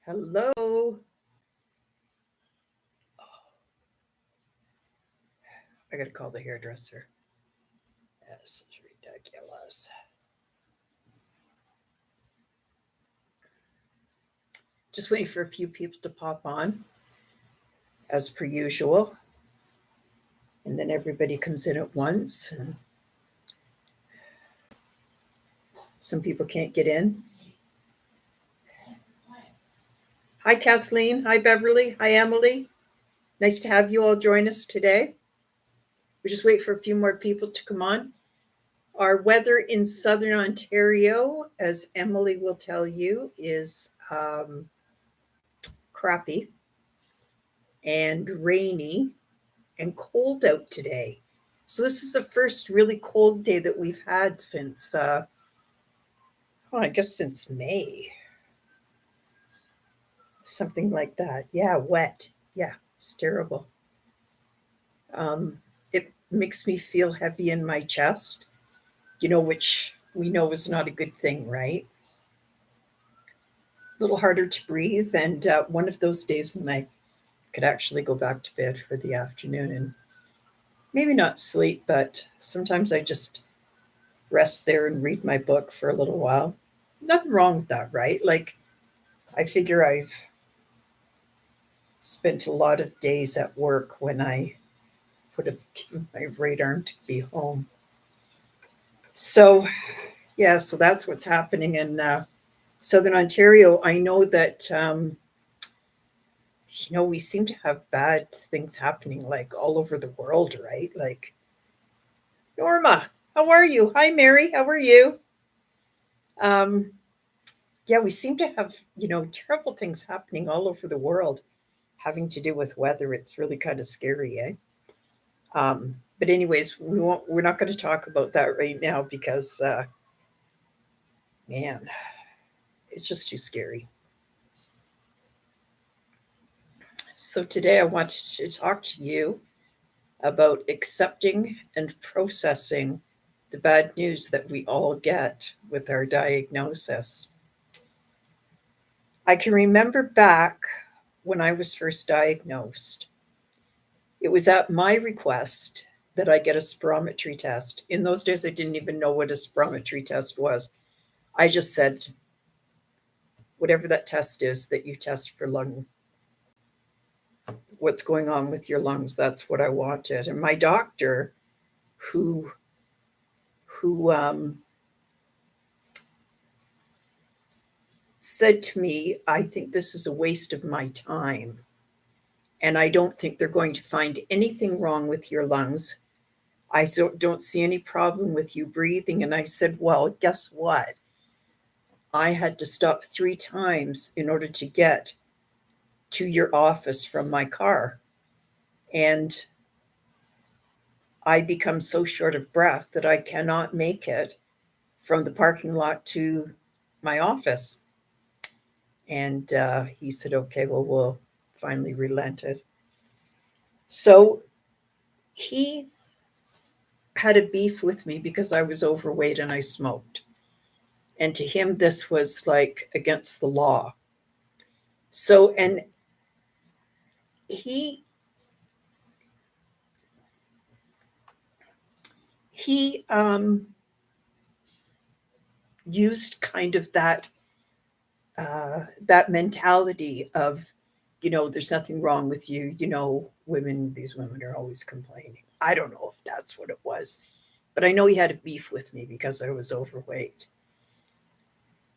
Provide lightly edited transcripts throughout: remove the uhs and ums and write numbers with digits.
Hello. I gotta call the hairdresser. This is ridiculous. Just waiting for a few people to pop on, as per usual. And then everybody comes in at once. And some people can't get in. Hi, Kathleen. Hi, Beverly. Hi, Emily. Nice to have you all join us today. We just wait for a few more people to come on. Our weather in southern Ontario, as Emily will tell you, is crappy and rainy and cold out today. So this is the first really cold day that we've had since, I guess since May, something like that. Yeah, wet. Yeah, it's terrible. It makes me feel heavy in my chest, which we know is not a good thing, right? A little harder to breathe. And one of those days when I could actually go back to bed for the afternoon and maybe not sleep, but sometimes I just rest there and read my book for a little while. Nothing wrong with that, right? Like, I figure I've spent a lot of days at work when I would have given my right arm to be home. So, yeah, so that's what's happening in Southern Ontario. I know that, we seem to have bad things happening like all over the world, right? Like, Norma, how are you? Hi, Mary, how are you? Um, yeah, we seem to have, terrible things happening all over the world having to do with weather. It's really kind of scary, eh? But anyways, we're not going to talk about that right now because, man, it's just too scary. So today I wanted to talk to you about accepting and processing the bad news that we all get with our diagnosis. I can remember back when I was first diagnosed, it was at my request that I get a spirometry test. In those days, I didn't even know what a spirometry test was. I just said, whatever that test is that you test for what's going on with your lungs, that's what I wanted. And my doctor, who who said to me, I think this is a waste of my time. And I don't think they're going to find anything wrong with your lungs. I don't see any problem with you breathing. And I said, well, guess what? I had to stop 3 times in order to get to your office from my car. And I become so short of breath that I cannot make it from the parking lot to my office. And he said, okay, well, we'll finally relented. So he had a beef with me because I was overweight and I smoked. And to him, this was like against the law. So, and he he used kind of that mentality of, there's nothing wrong with you. These women are always complaining. I don't know if that's what it was, but I know he had a beef with me because I was overweight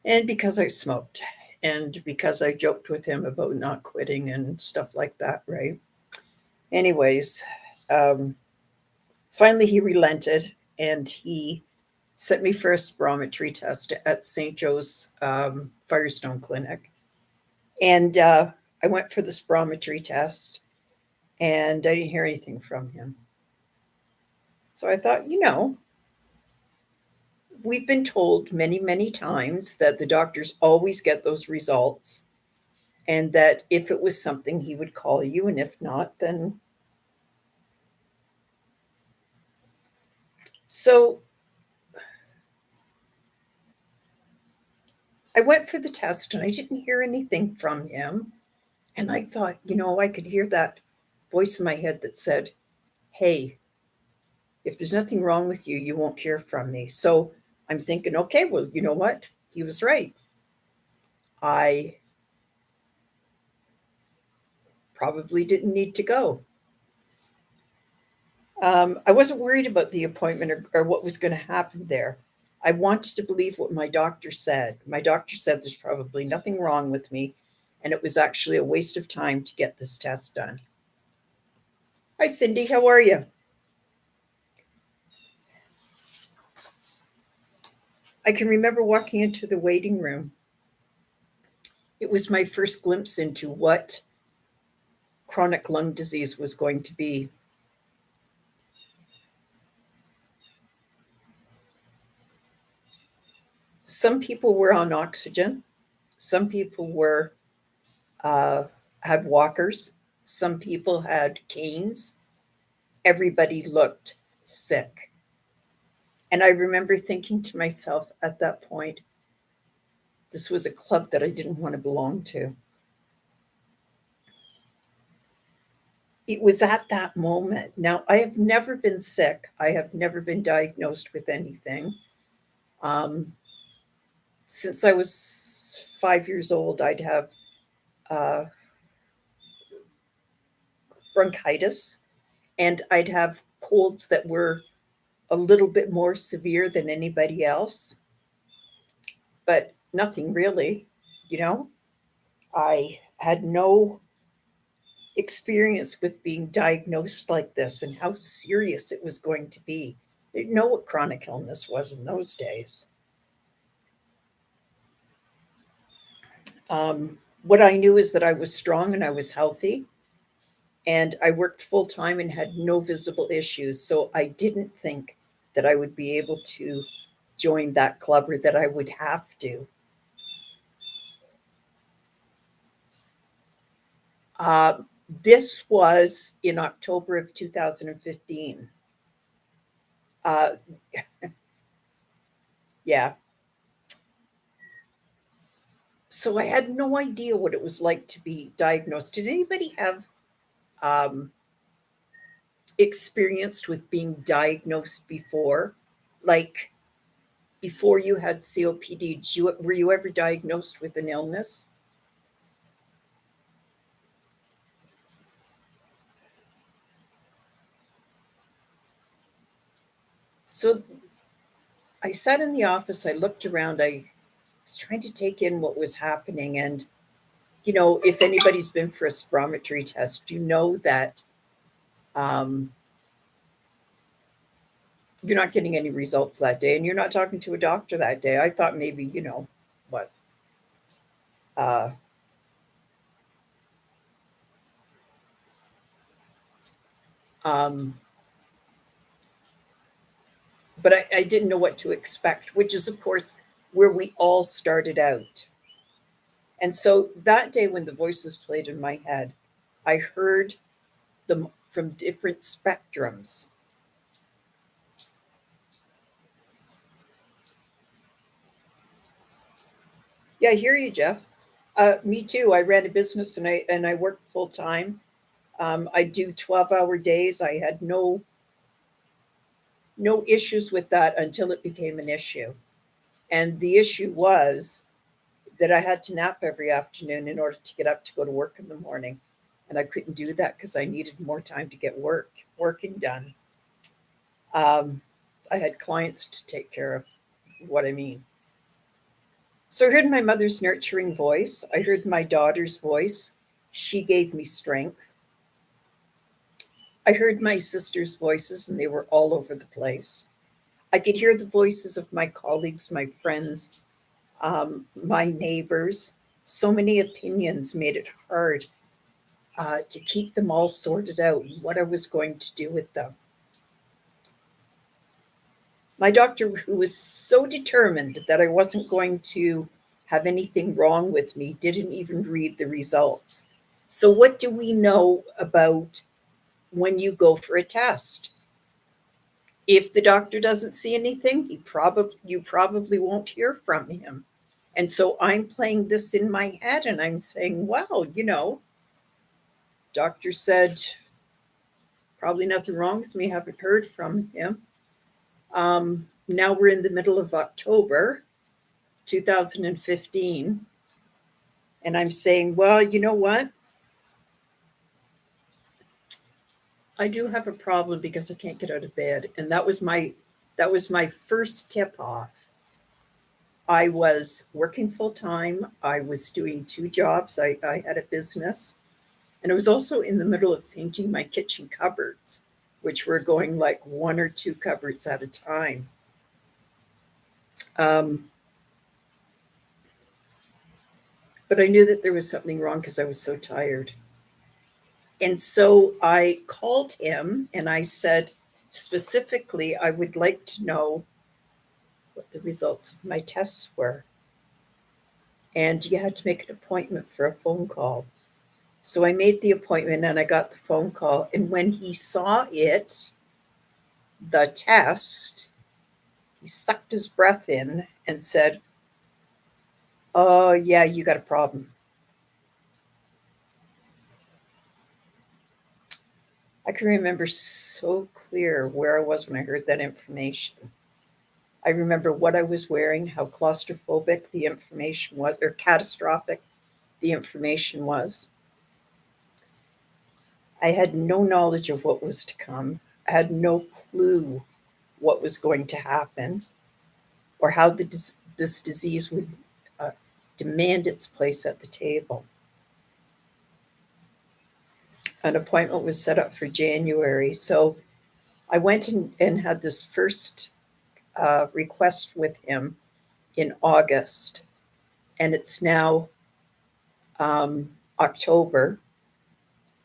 and because I smoked and because I joked with him about not quitting and stuff like that, right? Anyways, um, finally he relented and he sent me for a spirometry test at St. Joe's Firestone Clinic. And I went for the spirometry test and I didn't hear anything from him. So I thought, we've been told many, many times that the doctors always get those results and that if it was something, he would call you. And if not, then. So I went for the test and I didn't hear anything from him. And I thought, I could hear that voice in my head that said, hey, if there's nothing wrong with you, you won't hear from me. So I'm thinking, okay, well, you know what? He was right. I probably didn't need to go. I wasn't worried about the appointment or what was going to happen there. I wanted to believe what my doctor said. My doctor said there's probably nothing wrong with me, and it was actually a waste of time to get this test done. Hi, Cindy. How are you? I can remember walking into the waiting room. It was my first glimpse into what chronic lung disease was going to be. Some people were on oxygen. Some people were uh, had walkers. Some people had canes. Everybody looked sick. And I remember thinking to myself at that point, this was a club that I didn't want to belong to. It was at that moment. Now, I have never been sick. I have never been diagnosed with anything. Um, since I was 5 years old, I'd have uh, bronchitis and I'd have colds that were a little bit more severe than anybody else, but nothing really, you know. I had no experience with being diagnosed like this and how serious it was going to be. I didn't know what chronic illness was in those days. What I knew is that I was strong and I was healthy, and I worked full time and had no visible issues. So I didn't think that I would be able to join that club or that I would have to. Uh, this was in October of 2015. Uh, yeah. So I had no idea what it was like to be diagnosed. Did anybody have um, experienced with being diagnosed before? Like before you had COPD, were you ever diagnosed with an illness? So I sat in the office, I looked around, I was trying to take in what was happening. And, if anybody's been for a spirometry test, you know that um, you're not getting any results that day and you're not talking to a doctor that day. I thought maybe, what, uh, um, but I didn't know what to expect, which is, of course, where we all started out. And so that day when the voices played in my head, I heard them from different spectrums. Yeah, I hear you, Jeff. Me too. I ran a business and I worked full time. I do 12-hour days. I had no issues with that until it became an issue. And the issue was that I had to nap every afternoon in order to get up to go to work in the morning. And I couldn't do that because I needed more time to get working done. Um, I had clients to take care of, what I mean. So I heard my mother's nurturing voice. I heard my daughter's voice. She gave me strength. I heard my sister's voices, and they were all over the place. I could hear the voices of my colleagues, my friends, my neighbors. So many opinions made it hard to keep them all sorted out and what I was going to do with them. My doctor, who was so determined that I wasn't going to have anything wrong with me, didn't even read the results. So, what do we know about when you go for a test? If the doctor doesn't see anything, you probably won't hear from him. And so I'm playing this in my head and I'm saying, well, doctor said probably nothing wrong with me, haven't heard from him. Now we're in the middle of October 2015. And I'm saying, well, you know what? I do have a problem because I can't get out of bed. And that was my first tip off. I was working full time. I was doing two jobs. I had a business. And I was also in the middle of painting my kitchen cupboards, which were going like one or two cupboards at a time. Um, but I knew that there was something wrong because I was so tired. And so I called him and I said, specifically, I would like to know what the results of my tests were. And you had to make an appointment for a phone call. So I made the appointment and I got the phone call. And when he saw it, the test, he sucked his breath in and said, "Oh, yeah, you got a problem." I can remember so clear where I was when I heard that information. I remember what I was wearing, how claustrophobic the information was, or catastrophic the information was. I had no knowledge of what was to come. I had no clue what was going to happen or how this disease would uh, demand its place at the table. An appointment was set up for January. So I went and had this first request with him in August, and it's now October,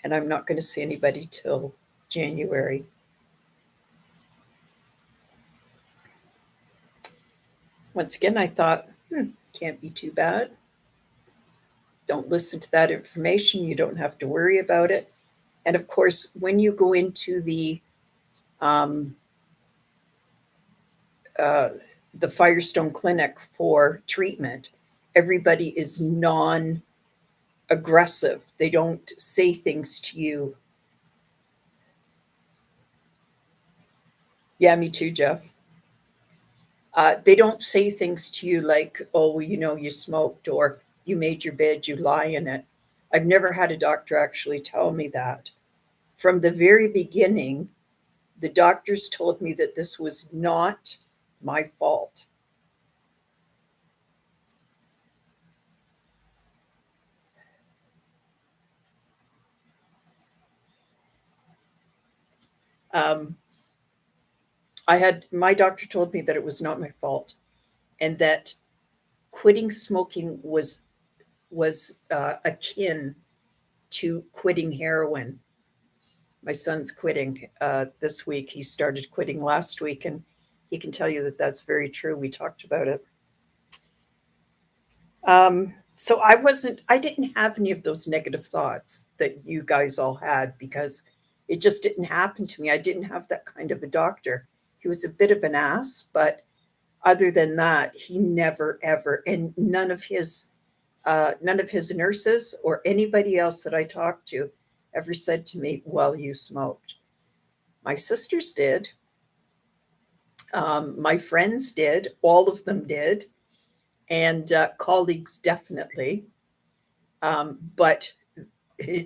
and I'm not going to see anybody till January. Once again, I thought, can't be too bad. Don't listen to that information. You don't have to worry about it. And of course, when you go into um, uh, the Firestone Clinic for treatment, everybody is non-aggressive. They don't say things to you. Yeah, me too, Jeff. They don't say things to you like, "Oh, well, you smoked," or "You made your bed, you lie in it." I've never had a doctor actually tell me that. From the very beginning, the doctors told me that this was not my fault. Um, my doctor told me that it was not my fault, and that quitting smoking was akin to quitting heroin. My son's quitting this week. He started quitting last week, and he can tell you that that's very true. We talked about it. So I didn't have any of those negative thoughts that you guys all had because it just didn't happen to me. I didn't have that kind of a doctor. He was a bit of an ass, but other than that, he never ever, and none of his nurses or anybody else that I talked to ever said to me, "Well, you smoked." My sisters did. My friends did. All of them did, and colleagues definitely. But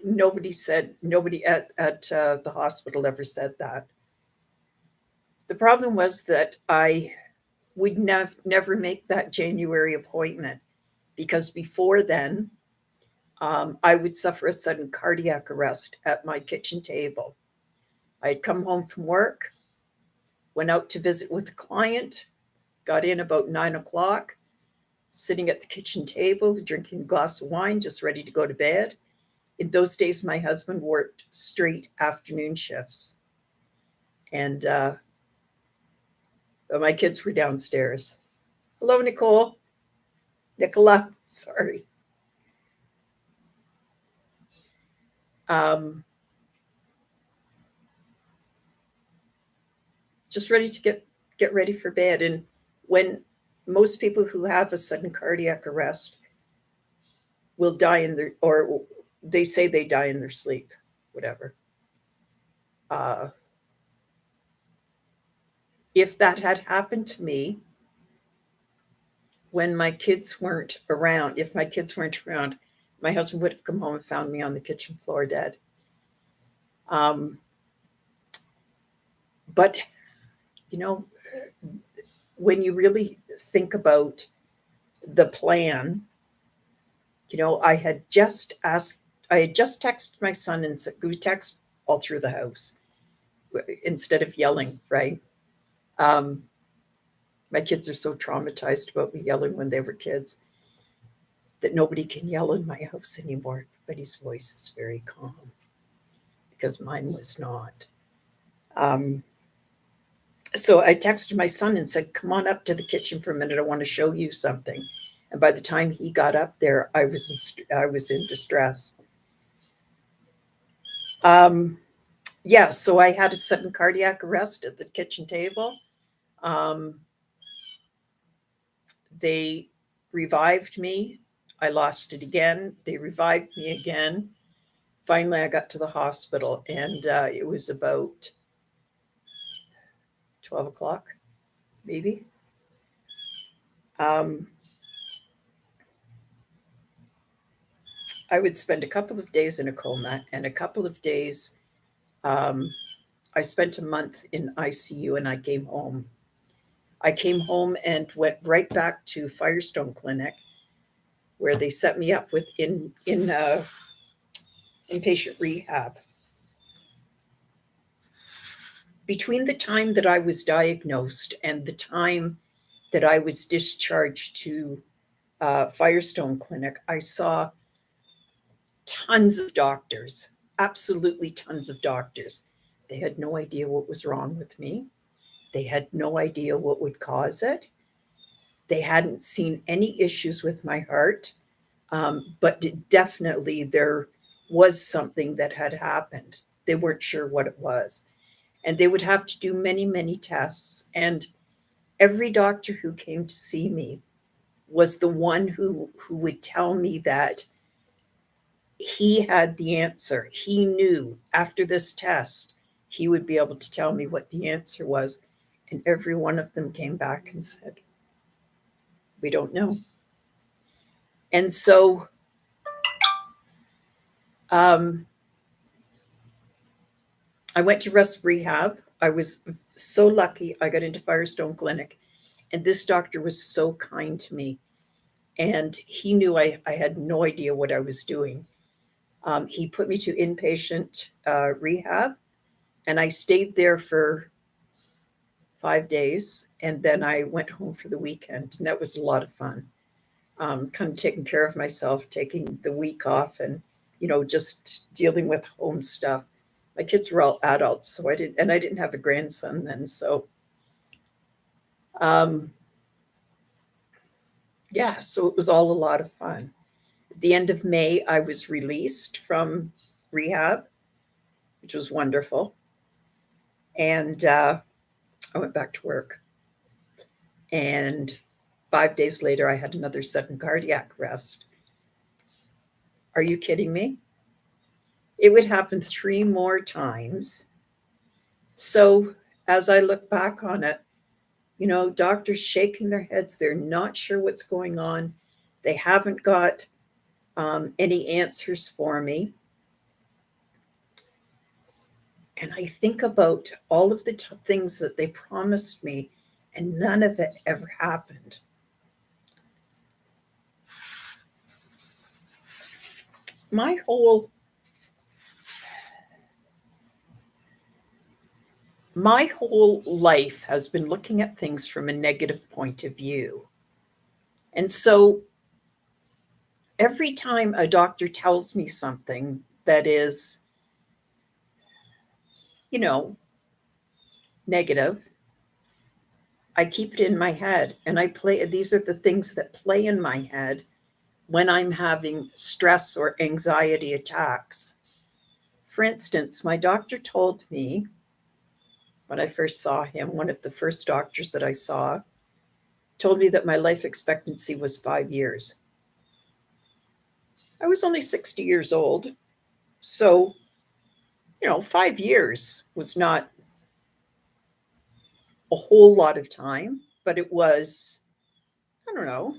nobody at the hospital ever said that. The problem was that I would never make that January appointment because before then, I would suffer a sudden cardiac arrest at my kitchen table. I'd come home from work, went out to visit with a client, got in about 9 o'clock, sitting at the kitchen table, drinking a glass of wine, just ready to go to bed. In those days, my husband worked straight afternoon shifts, and my kids were downstairs. Hello, Nicole. Nicola, sorry. Um, just ready to get ready for bed. And when most people who have a sudden cardiac arrest will die in their, or they say they die in their sleep, whatever. Uh, if that had happened to me when my kids weren't around, if my kids weren't around, my husband would have come home and found me on the kitchen floor dead. Um, but, you know, when you really think about the plan, I had just texted my son and said, we text all through the house instead of yelling, right? Um, my kids are so traumatized about me yelling when they were kids that nobody can yell in my house anymore. Everybody's voice is very calm because mine was not. Um, so I texted my son and said, "Come on up to the kitchen for a minute. I want to show you something." And by the time he got up there, I was in distress. Um, yeah, so I had a sudden cardiac arrest at the kitchen table. Um, they revived me. I lost it again. They revived me again. Finally, I got to the hospital, and it was about 12 o'clock, maybe. Um, I would spend a couple of days in a coma and a couple of days. Um, I spent a month in ICU and I came home. I came home and went right back to Firestone Clinic, where they set me up with in inpatient rehab. Between the time that I was diagnosed and the time that I was discharged to Firestone Clinic, I saw tons of doctors, absolutely tons of doctors. They had no idea what was wrong with me. They had no idea what would cause it. They hadn't seen any issues with my heart, but definitely there was something that had happened. They weren't sure what it was. And they would have to do many, many tests. And every doctor who came to see me was the one who would tell me that he had the answer. He knew after this test, he would be able to tell me what the answer was. And every one of them came back and said, "We don't know." And so um, I went to rehab. I was so lucky I got into Firestone Clinic. And this doctor was so kind to me. And he knew I had no idea what I was doing. He put me to inpatient rehab, and I stayed there for 5 days. And then I went home for the weekend. And that was a lot of fun. Kind of taking care of myself, taking the week off, and just dealing with home stuff. My kids were all adults, so I didn't have a grandson then. So, um, yeah, so it was all a lot of fun. At the end of May, I was released from rehab, which was wonderful, and I went back to work. And 5 days later, I had another sudden cardiac arrest. Are you kidding me? It would happen 3 more times. So as I look back on it, doctors shaking their heads. They're not sure what's going on. They haven't got any answers for me. And I think about all of the things that they promised me, and none of it ever happened. My whole my whole life has been looking at things from a negative point of view. And so every time a doctor tells me something that is, you know, negative, I keep it in my head and I play. These are the things that play in my head when I'm having stress or anxiety attacks. For instance, my doctor told me when I first saw him, one of the first doctors that I saw, told me that my life expectancy was 5 years. I was only 60 years old. So, 5 years was not a whole lot of time, but it was, I don't know,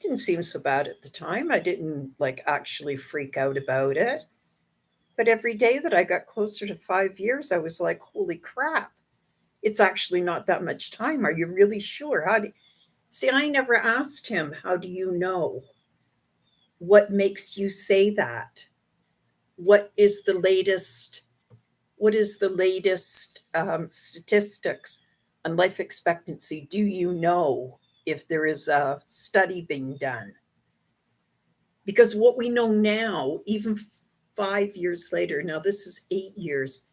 didn't seem so bad at the time. I didn't like actually freak out about it. But every day that I got closer to 5 years, I was like, holy crap, it's actually not that much time. Are you really sure? See, I never asked him, how do you know? What makes you say that? What is the latest? What is the latest statistics on life expectancy? Do you know if there is a study being done? Because what we know now, even 5 years later, now this is 8 years,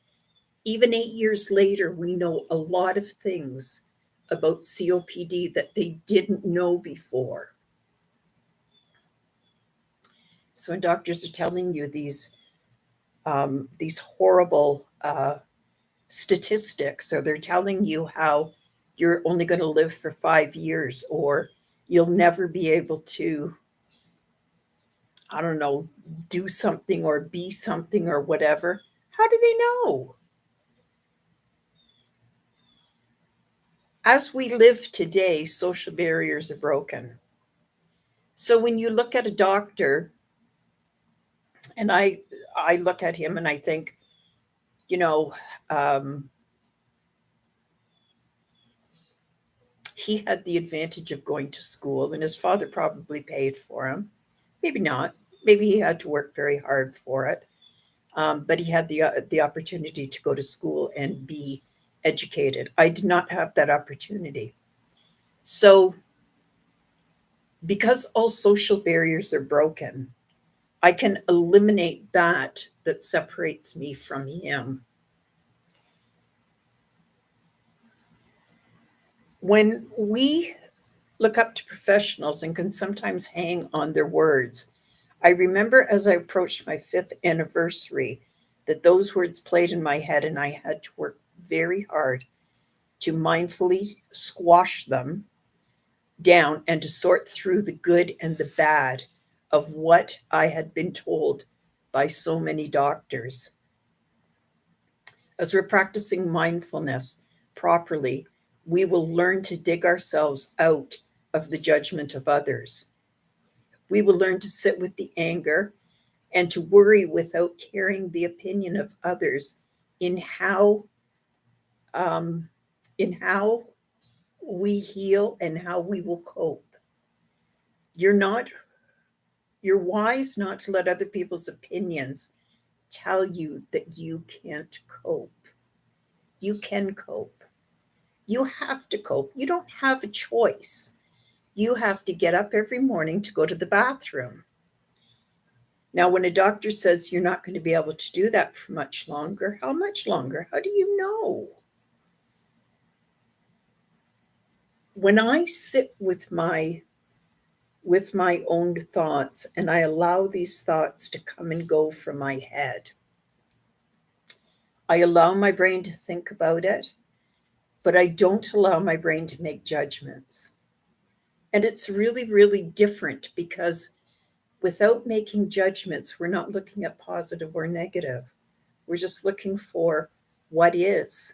even 8 years later, we know a lot of things about COPD that they didn't know before. So when doctors are telling you these horrible statistics, or they're telling you how you're only going to live for 5 years, or you'll never be able to, I don't know, do something or be something or whatever. How do they know? As we live today, social barriers are broken. So when you look at a doctor, and I look at him and I think, you know, um, he had the advantage of going to school, and his father probably paid for him. Maybe not. Maybe he had to work very hard for it. But he had the opportunity to go to school and be educated. I did not have that opportunity. So, because all social barriers are broken, I can eliminate that separates me from him. When we look up to professionals and can sometimes hang on their words, I remember as I approached my 5th anniversary that those words played in my head, and I had to work very hard to mindfully squash them down and to sort through the good and the bad of what I had been told by so many doctors. As we're practicing mindfulness properly, we will learn to dig ourselves out of the judgment of others. We will learn to sit with the anger and to worry without caring the opinion of others in how um, in how we heal and how we will cope. You're not you're wise not to let other people's opinions tell you that you can't cope. You can cope. You have to cope. You don't have a choice. You have to get up every morning to go to the bathroom. Now, when a doctor says you're not going to be able to do that for much longer, how much longer? How do you know? When I sit with my own thoughts and I allow these thoughts to come and go from my head, I allow my brain to think about it, but I don't allow my brain to make judgments. And it's really, really different because without making judgments, we're not looking at positive or negative. We're just looking for what is.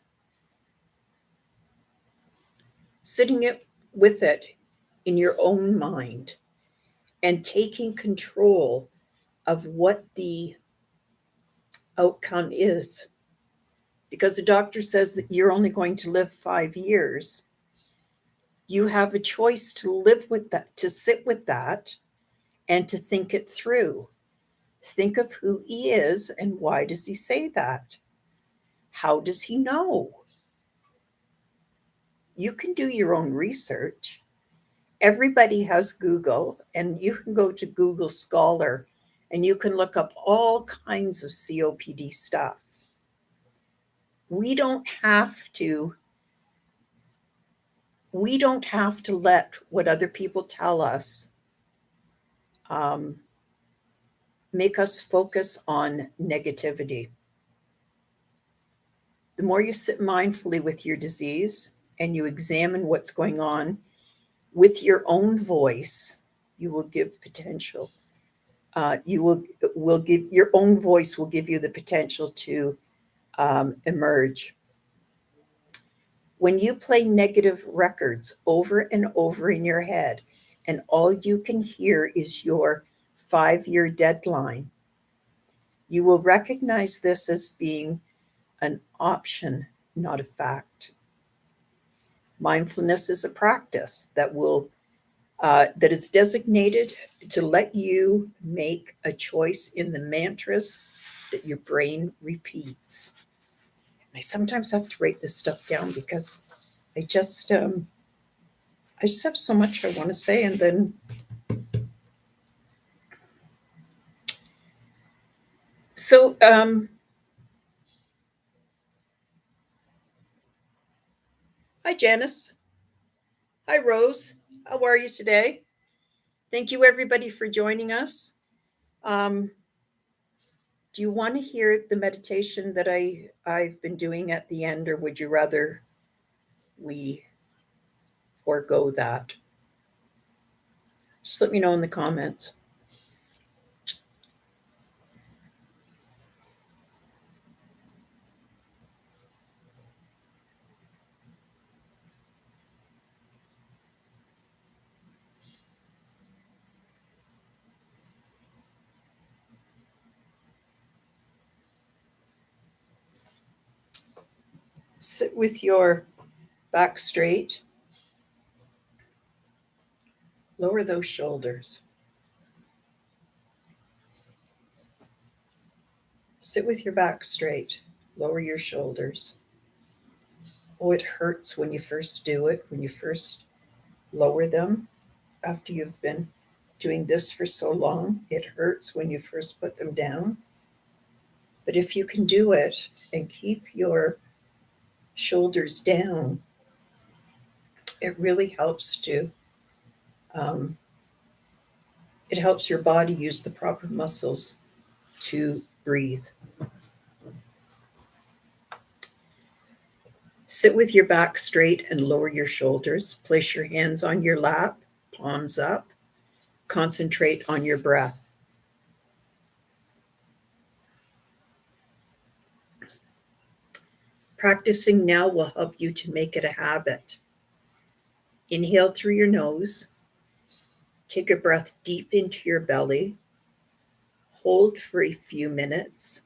Sitting it with it in your own mind and taking control of what the outcome is. Because the doctor says that you're only going to live 5 years, you have a choice to live with that, to sit with that, and to think it through. Think of who he is and why does he say that? How does he know? You can do your own research. Everybody has Google, and you can go to Google Scholar and you can look up all kinds of COPD stuff. We don't have to we don't have to let what other people tell us um, make us focus on negativity. The more you sit mindfully with your disease, and you examine what's going on with your own voice, you will give potential. You will give your own voice will give you the potential to emerge. When you play negative records over and over in your head, and all you can hear is your 5-year deadline, you will recognize this as being an option, not a fact. Mindfulness is a practice that is designated to let you make a choice in the mantras that your brain repeats. I sometimes have to write this stuff down because I just have so much I want to say, and then so hi Janice, hi Rose, how are you today? Thank you everybody for joining us. Um, do you want to hear the meditation that I've been doing at the end, or would you rather we forego that? Just let me know in the comments. Sit with your back straight. Lower those shoulders. Sit with your back straight. Lower your shoulders. Oh, it hurts when you first do it, when you first lower them after you've been doing this for so long. It hurts when you first put them down. But if you can do it and keep your shoulders down, it really helps um, it helps your body use the proper muscles to breathe. Sit with your back straight and lower your shoulders. Place your hands on your lap, palms up. Concentrate on your breath. Practicing now will help you to make it a habit. Inhale through your nose. Take a breath deep into your belly. Hold for a few minutes.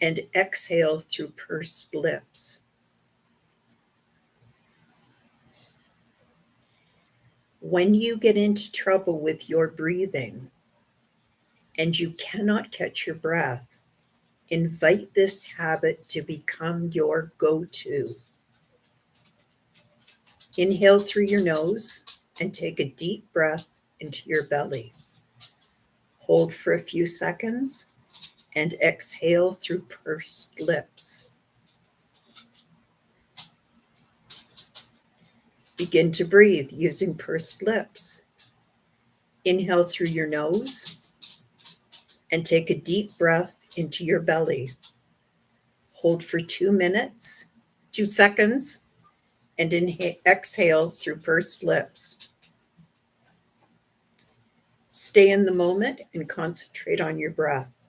And exhale through pursed lips. When you get into trouble with your breathing and you cannot catch your breath, invite this habit to become your go-to. Inhale through your nose and take a deep breath into your belly. Hold for a few seconds and exhale through pursed lips. Begin to breathe using pursed lips. Inhale through your nose and take a deep breath into your belly. Hold for 2 seconds, and exhale through pursed lips. Stay in the moment and concentrate on your breath.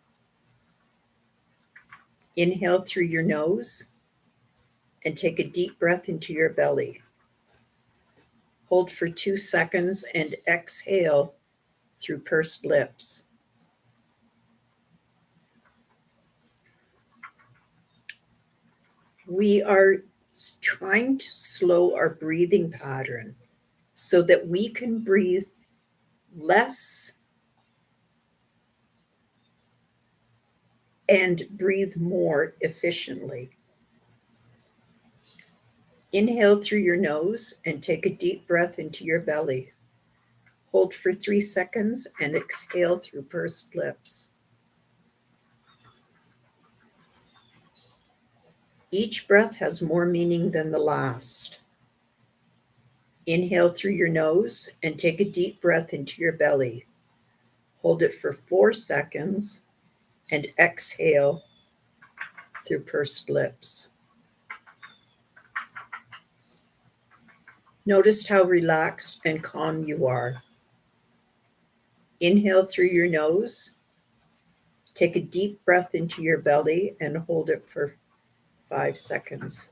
Inhale through your nose and take a deep breath into your belly. Hold for 2 seconds and exhale through pursed lips. We are trying to slow our breathing pattern so that we can breathe less and breathe more efficiently. Inhale through your nose and take a deep breath into your belly. Hold for 3 seconds and exhale through pursed lips. Each breath has more meaning than the last. Inhale through your nose and take a deep breath into your belly. Hold it for 4 seconds and exhale through pursed lips. Notice how relaxed and calm you are. Inhale through your nose. Take a deep breath into your belly and hold it for 5 seconds.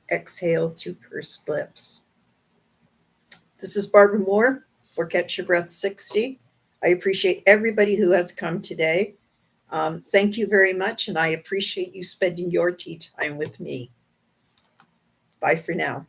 Exhale through pursed lips. This is Barbara Moore for Catch Your Breath 60. I appreciate everybody who has come today. Thank you very much, and I appreciate you spending your tea time with me. Bye for now.